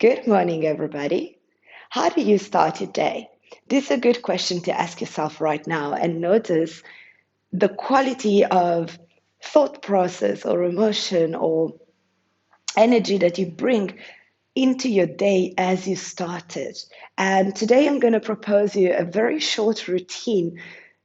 Good morning, everybody. How do you start your day? This is a good question to ask yourself right now and notice the quality of thought process or emotion or energy that you bring into your day as you start it. And today I'm going to propose you a very short routine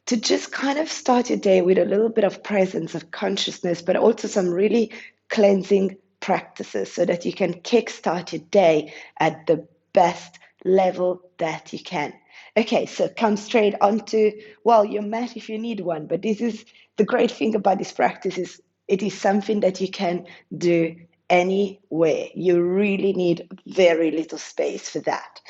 to just kind of start your day with a little bit of presence of consciousness, but also some really cleansing practices so that you can kickstart your day at the best level that you can. Okay, so come straight onto, well, your mat if you need one, but this is the great thing about this practice is it is something that you can do anywhere. You really need very little space for that.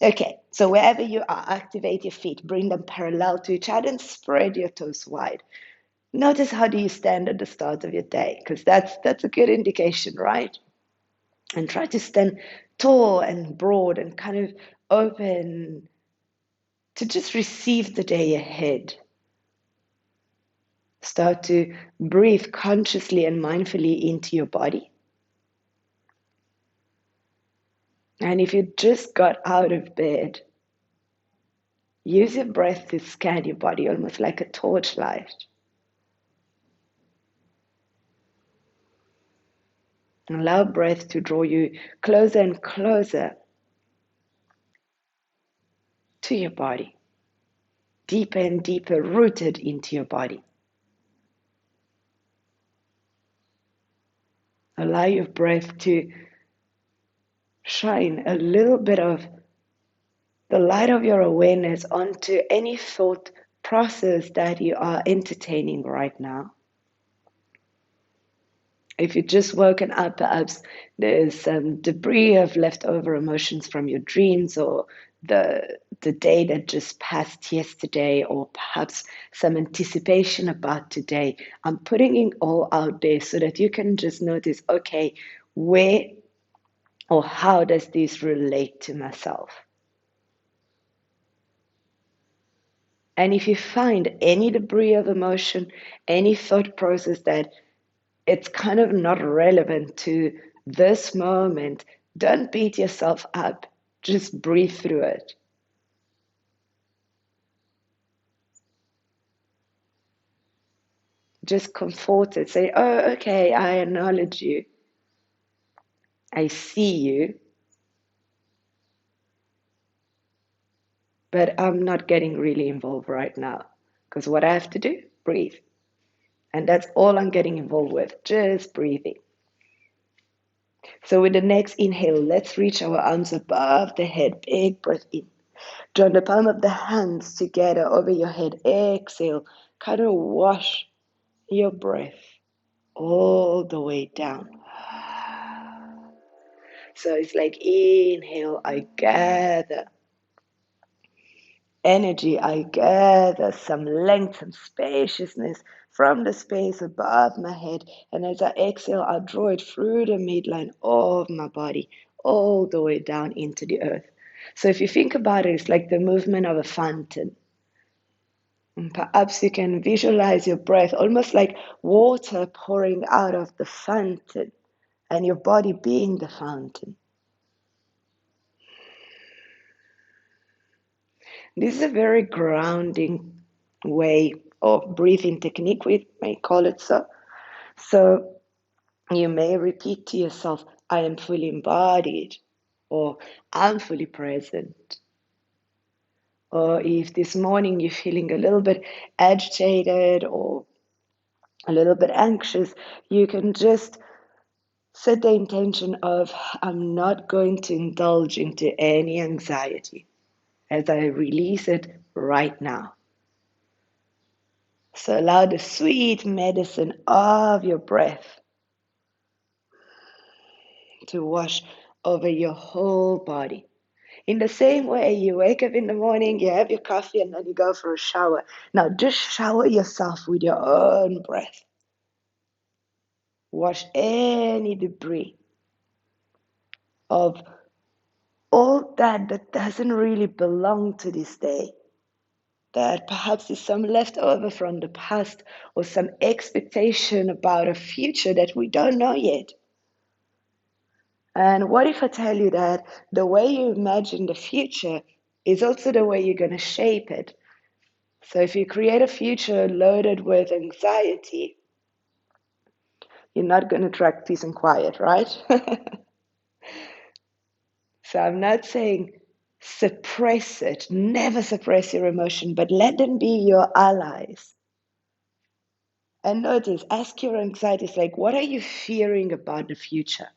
Okay, so wherever you are, activate your feet, bring them parallel to each other and spread your toes wide. Notice how do you stand at the start of your day, because that's a good indication, right? And try to stand tall and broad and kind of open to just receive the day ahead. Start to breathe consciously and mindfully into your body. And if you just got out of bed, use your breath to scan your body almost like a torchlight. Allow breath to draw you closer and closer to your body, deeper and deeper rooted into your body. Allow your breath to shine a little bit of the light of your awareness onto any thought process that you are entertaining right now. If you've just woken up, perhaps there's some debris of leftover emotions from your dreams or the day that just passed yesterday, or perhaps some anticipation about today. I'm putting it all out there so that you can just notice, okay, where or how does this relate to myself? And if you find any debris of emotion, any thought process that it's kind of not relevant to this moment, don't beat yourself up. Just breathe through it. Just comfort it. Say, oh, okay, I acknowledge you. I see you. But I'm not getting really involved right now. Because what I have to do, breathe. And that's all I'm getting involved with, just breathing. So with the next inhale, let's reach our arms above the head. Big breath in. Join the palm of the hands together over your head. Exhale. Kind of wash your breath all the way down. So it's like inhale, I gather energy, I gather some length and spaciousness from the space above my head. And as I exhale, I draw it through the midline of my body, all the way down into the earth. So if you think about it, it's like the movement of a fountain. And perhaps you can visualize your breath almost like water pouring out of the fountain and your body being the fountain. This is a very grounding way of breathing technique, we may call it so. So you may repeat to yourself, I am fully embodied, or I'm fully present. Or if this morning you're feeling a little bit agitated or a little bit anxious, you can just set the intention of, I'm not going to indulge into any anxiety as I release it right now. So allow the sweet medicine of your breath to wash over your whole body. In the same way, you wake up in the morning, you have your coffee, and then you go for a shower. Now, just shower yourself with your own breath. Wash any debris of all that doesn't really belong to this day. That perhaps is some leftover from the past or some expectation about a future that we don't know yet. And what if I tell you that the way you imagine the future is also the way you're going to shape it? So if you create a future loaded with anxiety, you're not going to attract peace and quiet, right? So I'm not saying suppress it, never suppress your emotion, but let them be your allies. And notice, ask your anxieties like, what are you fearing about the future?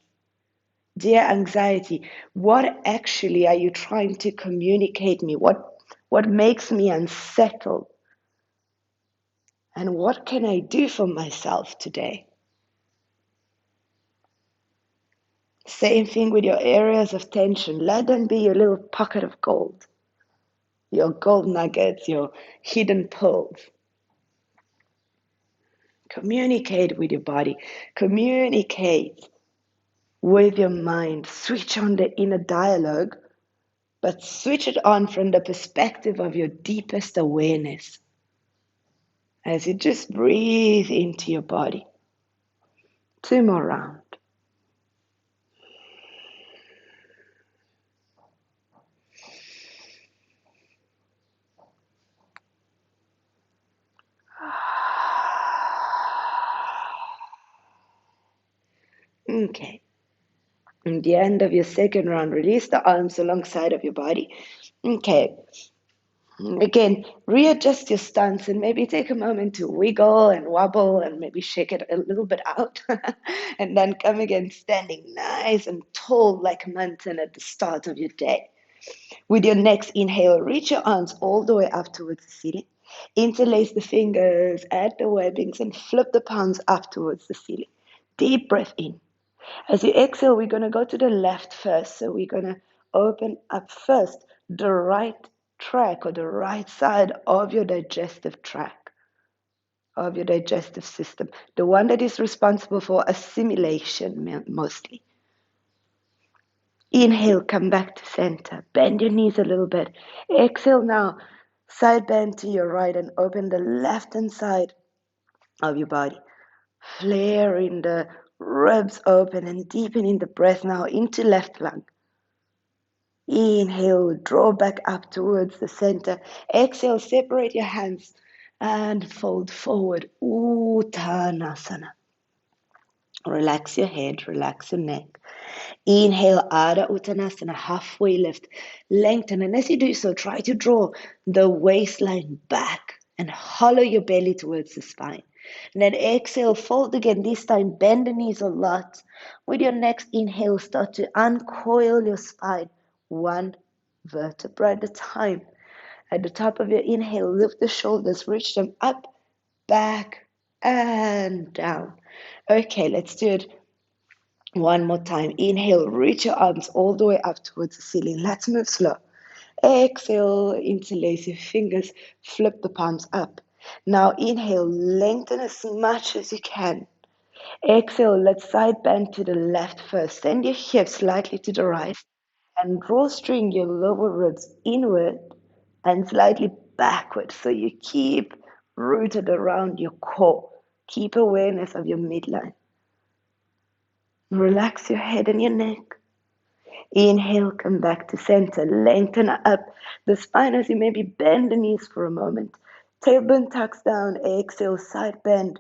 Dear anxiety, what actually are you trying to communicate me? What makes me unsettled? And what can I do for myself today? Same thing with your areas of tension. Let them be your little pocket of gold, your gold nuggets, your hidden pearls. Communicate with your body. Communicate with your mind. Switch on the inner dialogue, but switch it on from the perspective of your deepest awareness. As you just breathe into your body. 2 more rounds. Okay. At the end of your second round, release the arms alongside of your body. Okay. Again, readjust your stance and maybe take a moment to wiggle and wobble and maybe shake it a little bit out. And then come again standing nice and tall like a mountain at the start of your day. With your next inhale, reach your arms all the way up towards the ceiling. Interlace the fingers, add the webbings, and flip the palms up towards the ceiling. Deep breath in. As you exhale, we're going to go to the left first. So we're going to open up first the right track or the right side of your digestive tract, of your digestive system, the one that is responsible for assimilation mostly. Inhale, come back to center. Bend your knees a little bit. Exhale now. Side bend to your right and open the left hand side of your body. Flaring the ribs open and deepening the breath now into left lung. Inhale, draw back up towards the center. Exhale, separate your hands and fold forward. Uttanasana. Relax your head, relax your neck. Inhale, Adha Uttanasana, halfway lift. Lengthen, and as you do so, try to draw the waistline back and hollow your belly towards the spine. And then exhale, fold again. This time, bend the knees a lot. With your next inhale, start to uncoil your spine, one vertebra at a time. At the top of your inhale, lift the shoulders, reach them up, back, and down. Okay, let's do it one more time. Inhale, reach your arms all the way up towards the ceiling. Let's move slow. Exhale, interlace your fingers, flip the palms up. Now inhale, lengthen as much as you can. Exhale, let's side bend to the left first. Send your hips slightly to the right and drawstring your lower ribs inward and slightly backward so you keep rooted around your core. Keep awareness of your midline. Relax your head and your neck. Inhale, come back to center. Lengthen up the spine as you maybe bend the knees for a moment. Tailbone tucks down. Exhale, side bend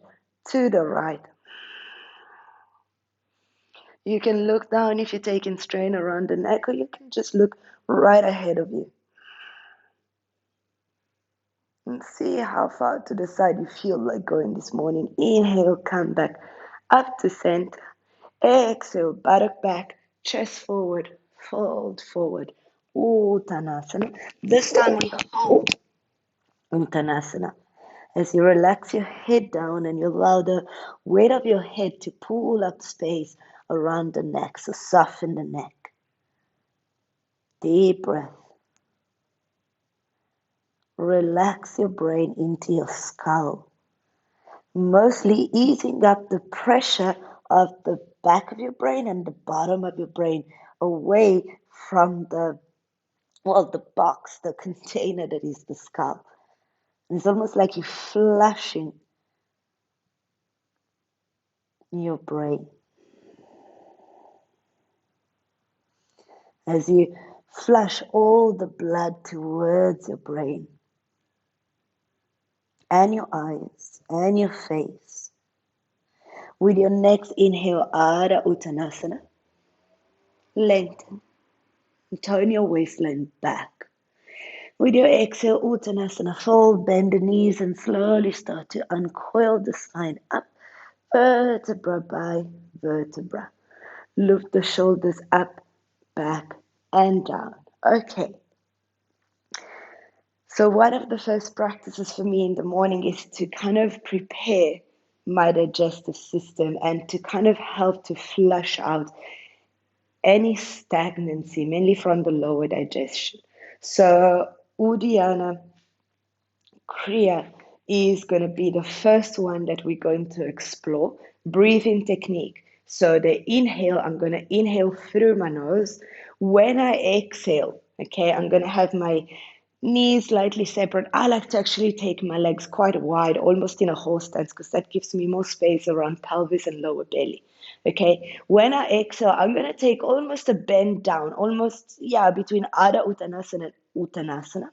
to the right. You can look down if you're taking strain around the neck, or you can just look right ahead of you. And see how far to the side you feel like going this morning. Inhale, come back up to center. Exhale, buttock back, chest forward, fold forward. Uttanasana. This time we hold Uttanasana. As you relax your head down and you allow the weight of your head to pull up space around the neck, so soften the neck. Deep breath. Relax your brain into your skull, mostly easing up the pressure of the back of your brain and the bottom of your brain away from the box, the container that is the skull. It's almost like you're flushing your brain. as you flush all the blood towards your brain and your eyes and your face. With your next inhale, Adha Uttanasana, lengthen and tone your waistline back. With your exhale, Uttanasana, fold, bend the knees and slowly start to uncoil the spine up, vertebra by vertebra. Lift the shoulders up, back, and down. Okay. So one of the first practices for me in the morning is to kind of prepare my digestive system and to kind of help to flush out any stagnancy, mainly from the lower digestion. So Uddiyana Kriya is going to be the first one that we're going to explore. Breathing technique. So the inhale, I'm going to inhale through my nose. When I exhale, okay, I'm going to have my knees slightly separate. I like to actually take my legs quite wide, almost in a horse stance, because that gives me more space around pelvis and lower belly. Okay, when I exhale, I'm going to take almost a bend down, almost, yeah, between Adha Uttanasana and Uttanasana.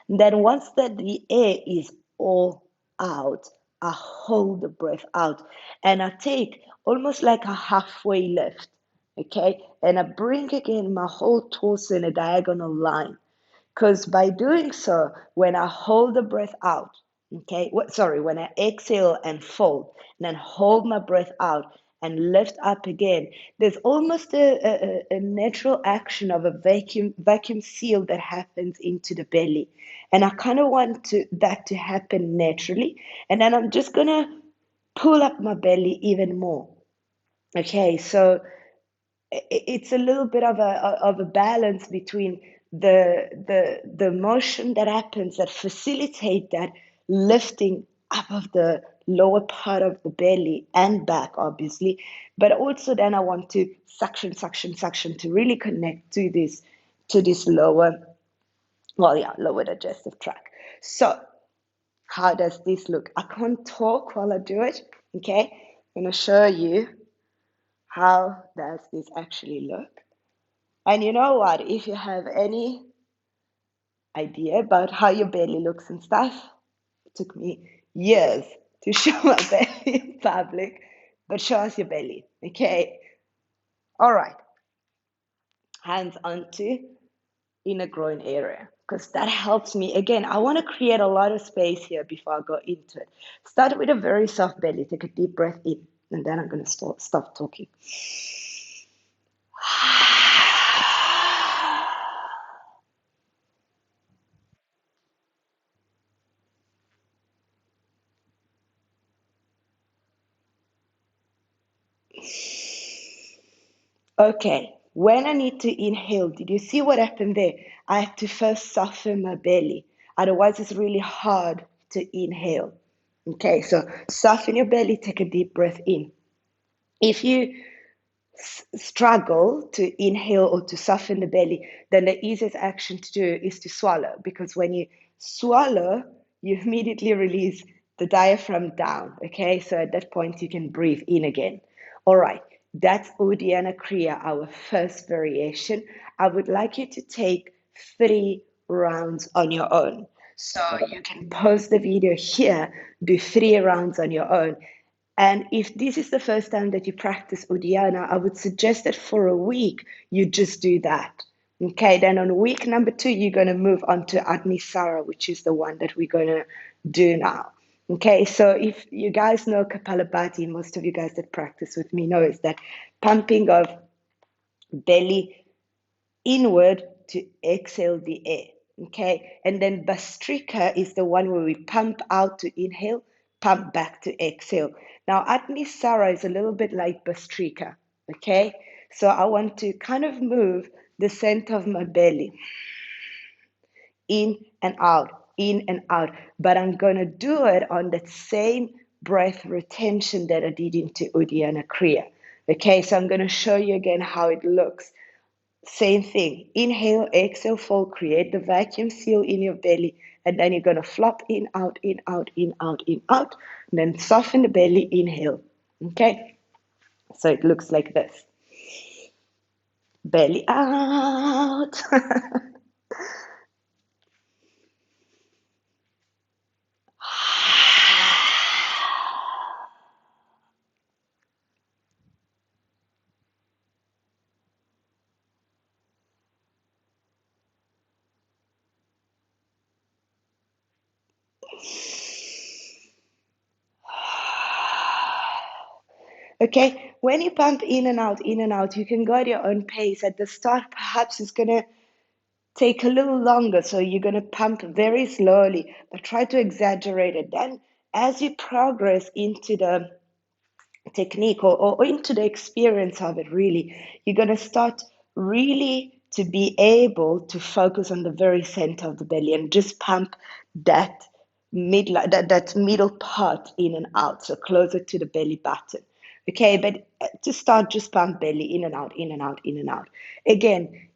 Then once the air is all out, I hold the breath out and I take almost like a halfway lift, okay? And I bring again my whole torso in a diagonal line. Because by doing so, when I hold the breath out, okay, when I exhale and fold, and then hold my breath out and lift up again, there's almost a natural action of a vacuum seal that happens into the belly. And I kind of want that to happen naturally. And then I'm just going to pull up my belly even more. Okay, so it's a little bit of a balance between the motion that happens that facilitate that lifting up of the lower part of the belly and back, obviously, but also then I want to suction to really connect to this lower digestive tract. So how does this look? I can't talk while I do it. Okay, I'm going to show you how does this actually look. And you know what? If you have any idea about how your belly looks and stuff, it took me years to show my belly in public, but show us your belly, okay? All right, hands onto inner groin area, because that helps me. Again, I want to create a lot of space here before I go into it. Start with a very soft belly. Take a deep breath in, and then I'm going to stop talking. Okay, when I need to inhale, did you see what happened there? I have to first soften my belly. Otherwise, it's really hard to inhale. Okay, so soften your belly, take a deep breath in. If you struggle to inhale or to soften the belly, then the easiest action to do is to swallow. Because when you swallow, you immediately release the diaphragm down. Okay, so at that point, you can breathe in again. All right, that's Uddiyana Kriya, our first variation. I would like you to take 3 rounds on your own. So you can pause the video here, do 3 rounds on your own. And if this is the first time that you practice Uddiyana, I would suggest that for a week, you just do that. Okay, then on week number 2, you're going to move on to Agnisara, which is the one that we're going to do now. Okay, so if you guys know Kapalabhati, most of you guys that practice with me know is that pumping of belly inward to exhale the air. Okay, and then Bastrika is the one where we pump out to inhale, pump back to exhale. Now, Agnisara is a little bit like Bastrika. Okay, so I want to kind of move the center of my belly in and out, but I'm going to do it on that same breath retention that I did into Uddiyana Kriya. Okay, so I'm going to show you again how it looks. Same thing. Inhale, exhale, fold, create the vacuum seal in your belly, and then you're going to flop in, out, in, out, in, out, in, out, and then soften the belly, inhale. Okay? So it looks like this. belly out. Okay, when you pump in and out, you can go at your own pace. At the start, perhaps it's going to take a little longer, so you're going to pump very slowly, but try to exaggerate it. Then, as you progress into the technique or into the experience of it, really, you're going to start really to be able to focus on the very center of the belly and just pump that that middle part in and out, so closer to the belly button. Okay, but to start, just pump belly in and out, in and out, in and out. Again,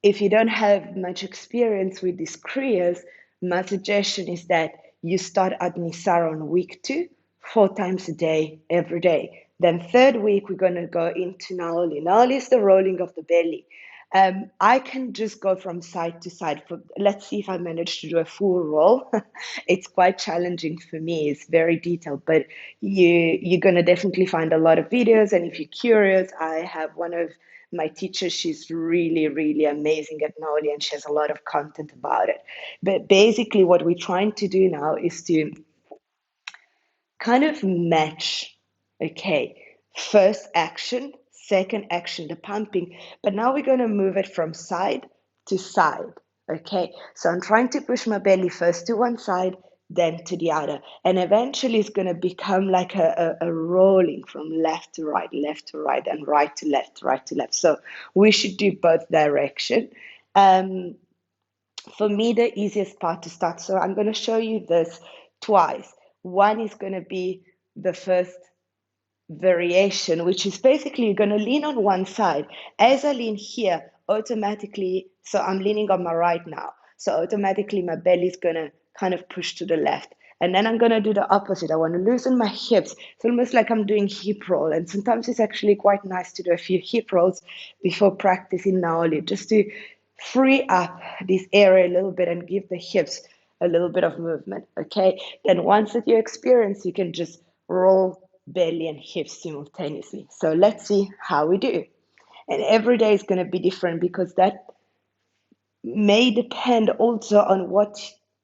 if you don't have much experience with these kriyas, my suggestion is that you start Agnisara on week 2, 4 times a day, every day. Then third week, we're going to go into Naoli. Naoli is the rolling of the belly. I can just go from side to side. Let's see if I manage to do a full roll. It's quite challenging for me. It's very detailed, but you're gonna definitely find a lot of videos. And if you're curious, I have one of my teachers. She's really, really amazing at Naoli, and she has a lot of content about it. But basically, what we're trying to do now is to kind of match, okay, first action, second action, the pumping, but now we're going to move it from side to side, okay? So I'm trying to push my belly first to one side, then to the other, and eventually it's going to become like a rolling from left to right, and right to left, right to left. So we should do both direction. Um, for me, the easiest part to start. So I'm going to show you this twice. One is going to be the first variation, which is basically you're going to lean on one side. As I lean here, automatically, so I'm leaning on my right now. So automatically my belly is going to kind of push to the left. And then I'm going to do the opposite. I want to loosen my hips. It's almost like I'm doing hip roll. And sometimes it's actually quite nice to do a few hip rolls before practicing Naoli, just to free up this area a little bit and give the hips a little bit of movement. Okay. Then once that you experience, you can just roll belly and hips simultaneously. So let's see how we do. And every day is going to be different because that may depend also on what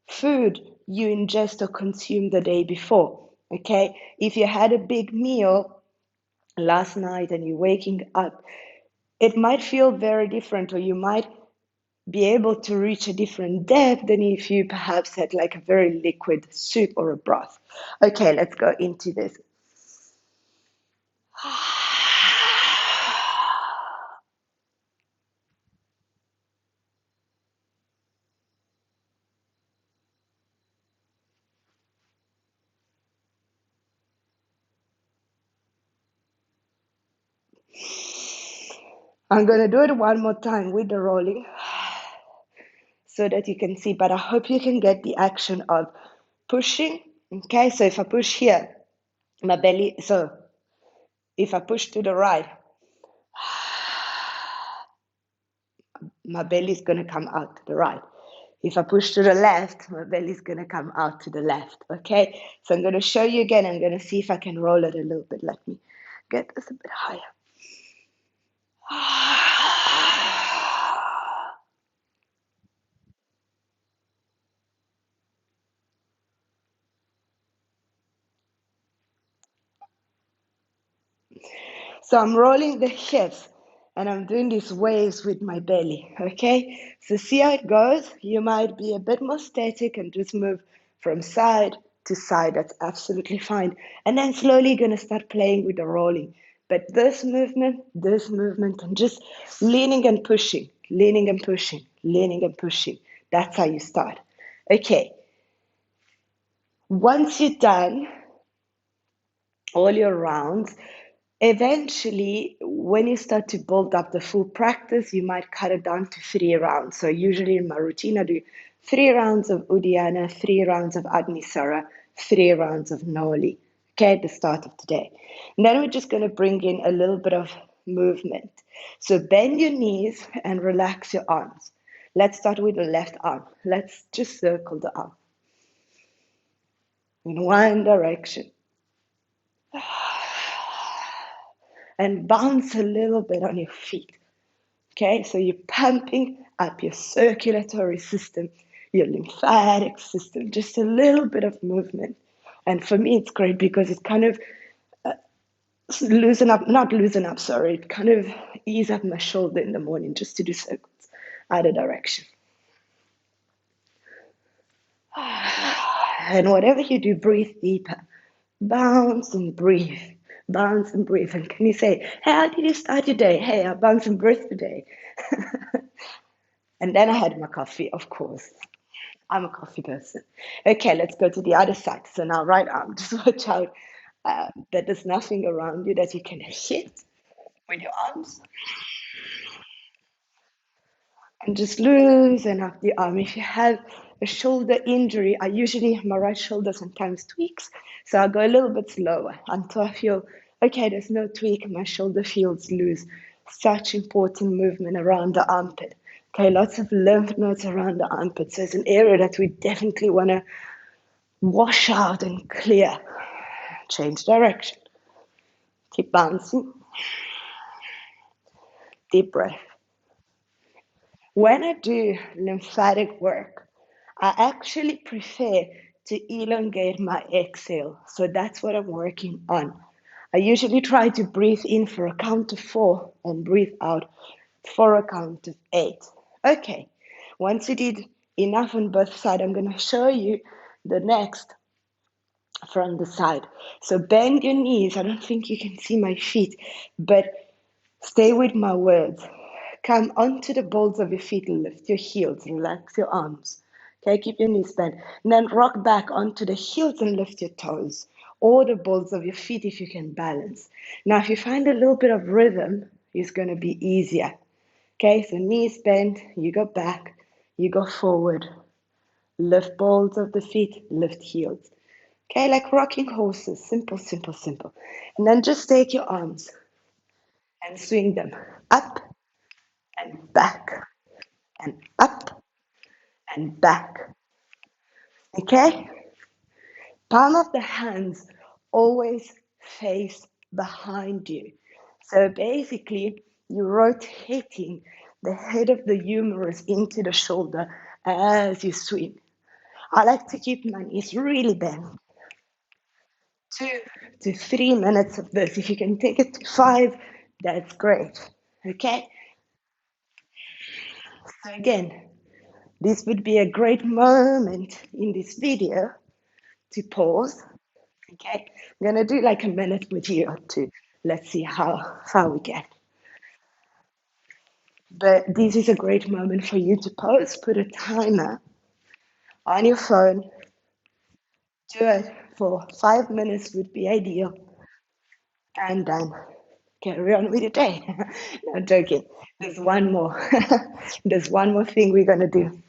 food you ingest or consume the day before. Okay, if you had a big meal last night and you're waking up, it might feel very different, or you might be able to reach a different depth than if you perhaps had like a very liquid soup or a broth. Okay, let's go into this. I'm going to do it one more time with the rolling so that you can see, but I hope you can get the action of pushing. Okay, so if I push here, my belly, so if I push to the right, my belly is going to come out to the right. If I push to the left, my belly is going to come out to the left. Okay, so I'm going to show you again. I'm going to see if I can roll it a little bit. Let me get this a bit higher. So I'm rolling the hips and I'm doing these waves with my belly, okay? So see how it goes? You might be a bit more static and just move from side to side. That's absolutely fine. And then slowly you're gonna start playing with the rolling. But this movement, and just leaning and pushing, leaning and pushing, leaning and pushing. That's how you start. Okay, once you're done all your rounds, eventually, when you start to build up the full practice, you might cut it down to 3 rounds. So usually in my routine, I do 3 rounds of Uddiyana, 3 rounds of Agnisara, 3 rounds of Noli, okay, at the start of the day. And then we're just going to bring in a little bit of movement. So bend your knees and relax your arms. Let's start with the left arm. Let's just circle the arm in one direction and bounce a little bit on your feet. Okay, so you're pumping up your circulatory system, your lymphatic system, just a little bit of movement. And for me, it's great because it kind of sorry, it kind of ease up my shoulder in the morning just to do circles either direction. And whatever you do, breathe deeper. Bounce and breathe. Bounce and breathe. And can you say, hey, how did you start your day? Hey, I bounced and breathed today. And then I had my coffee, of course. I'm a coffee person. Okay, let's go to the other side. So now right arm, just watch out that there's nothing around you that you can hit with your arms. And just loosen up the arm. If you have a shoulder injury, my right shoulder sometimes tweaks, so I'll go a little bit slower until I feel, okay, there's no tweak, my shoulder feels loose. Such important movement around the armpit. Okay, lots of lymph nodes around the armpit, so it's an area that we definitely want to wash out and clear. Change direction. Keep bouncing. Deep breath. When I do lymphatic work, I actually prefer to elongate my exhale. So that's what I'm working on. I usually try to breathe in for a count of 4 and breathe out for a count of 8. Okay, once you did enough on both sides, I'm going to show you the next from the side. So bend your knees. I don't think you can see my feet, but stay with my words. Come onto the balls of your feet, lift your heels, relax your arms. Okay, keep your knees bent. And then rock back onto the heels and lift your toes, or the balls of your feet if you can balance. Now, if you find a little bit of rhythm, it's going to be easier. Okay, so knees bent, you go back, you go forward. Lift balls of the feet, lift heels. Okay, like rocking horses. Simple, simple, simple. And then just take your arms and swing them up and back and up and back. Okay? Palm of the hands always face behind you. So basically, you're rotating the head of the humerus into the shoulder as you swing. I like to keep my knees really bent. 2 to 3 minutes of this. If you can take it to 5, that's great. Okay? So again, this would be a great moment in this video to pause. Okay, I'm gonna do like a minute with you or two. Let's see how far we get. But this is a great moment for you to pause, put a timer on your phone. Do it for 5 minutes would be ideal. And then carry on with your day. No, I'm joking. There's one more. There's one more thing we're gonna do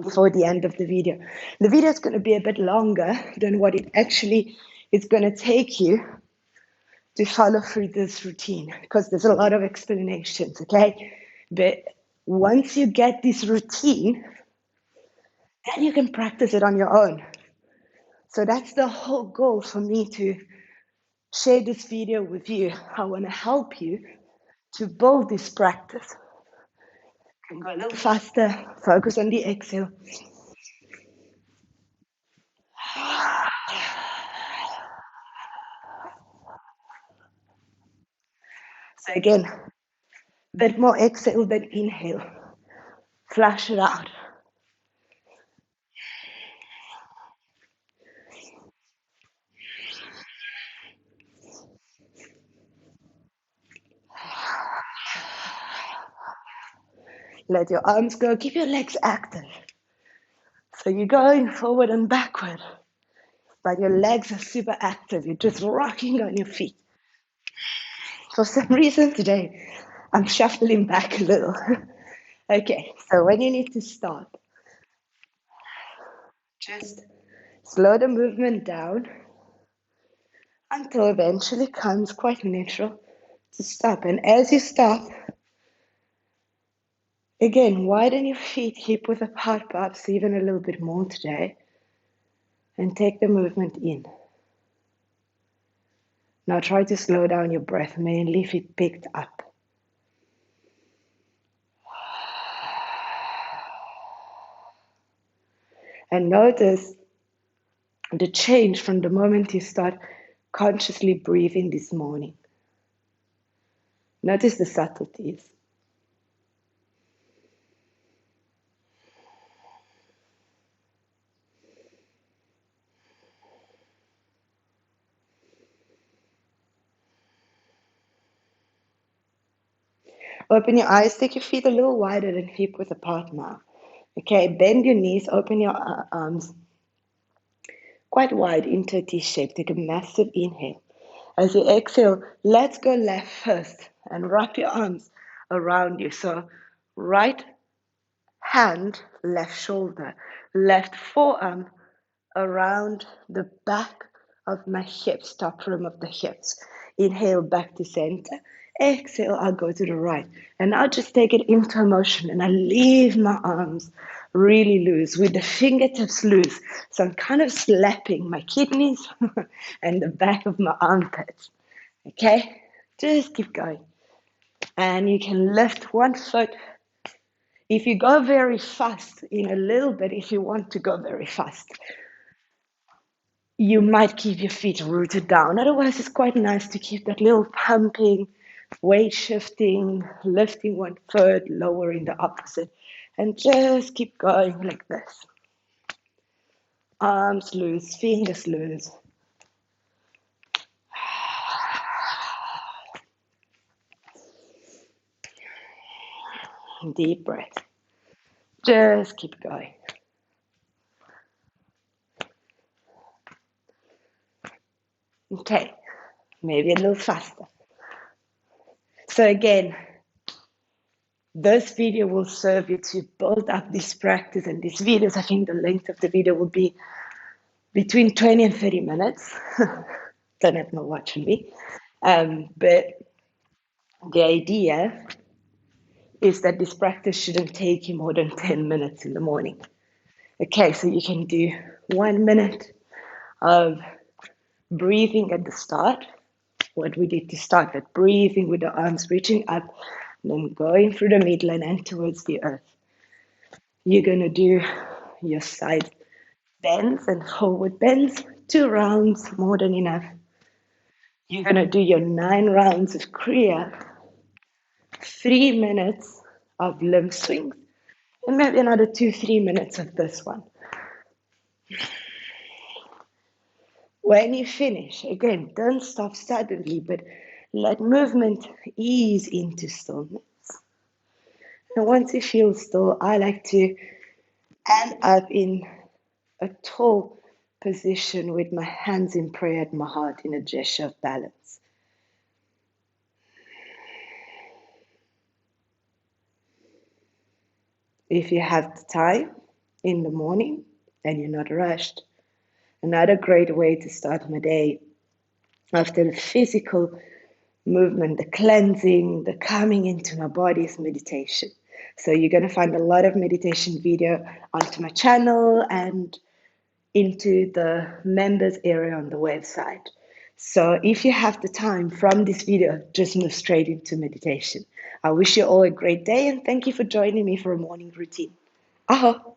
before the end of the video. The video is going to be a bit longer than what it actually is going to take you to follow through this routine because there's a lot of explanations, okay? But once you get this routine, then you can practice it on your own. So that's the whole goal for me to share this video with you. I want to help you to build this practice. You can go a little faster, focus on the exhale. So again, a bit more exhale than inhale. Flush it out. Let your arms go. Keep your legs active. So you're going forward and backward, but your legs are super active. You're just rocking on your feet. For some reason today, I'm shuffling back a little. Okay, so when you need to stop, just slow the movement down until eventually comes quite neutral to stop. And as you stop, again, widen your feet hip width apart, perhaps even a little bit more today, and take the movement in. Now try to slow down your breath, mainly if it picked up. And notice the change from the moment you start consciously breathing this morning. Notice the subtleties. Open your eyes, take your feet a little wider than hip width apart now. Okay, bend your knees, open your arms quite wide into a T shape. Take a massive inhale. As you exhale, let's go left first and wrap your arms around you. So right hand, left shoulder, left forearm around the back of my hips, top rim of the hips. Inhale back to center. Exhale, I'll go to the right. And I'll just take it into motion and I leave my arms really loose with the fingertips loose. So I'm kind of slapping my kidneys and the back of my armpits. Okay? Just keep going. And you can lift one foot. If you go very fast, in a little bit, if you want to go very fast, you might keep your feet rooted down. Otherwise, it's quite nice to keep that little pumping, weight shifting, lifting one foot, lowering the opposite, and just keep going like this. Arms loose, fingers loose. Deep breath. Just keep going. Okay, maybe a little faster. So again, this video will serve you to build up this practice, and these videos, I think the length of the video will be between 20 and 30 minutes. Don't have no watch on me. But the idea is that this practice shouldn't take you more than 10 minutes in the morning. Okay, so you can do 1 minute of breathing at the start, what we did to start with, breathing with the arms reaching up, and then going through the midline and towards the earth. You're going to do your side bends and forward bends, 2 rounds, more than enough. You're going to do your 9 rounds of Kriya, 3 minutes of lymph swings, and maybe another 2-3 minutes of this one. When you finish, again, don't stop suddenly, but let movement ease into stillness. And once you feel still, I like to end up in a tall position with my hands in prayer at my heart in a gesture of balance. If you have the time in the morning and you're not rushed, another great way to start my day after the physical movement, the cleansing, the coming into my body is meditation. So you're going to find a lot of meditation video onto my channel and into the members area on the website. So if you have the time from this video, just move straight into meditation. I wish you all a great day and thank you for joining me for a morning routine. Aho!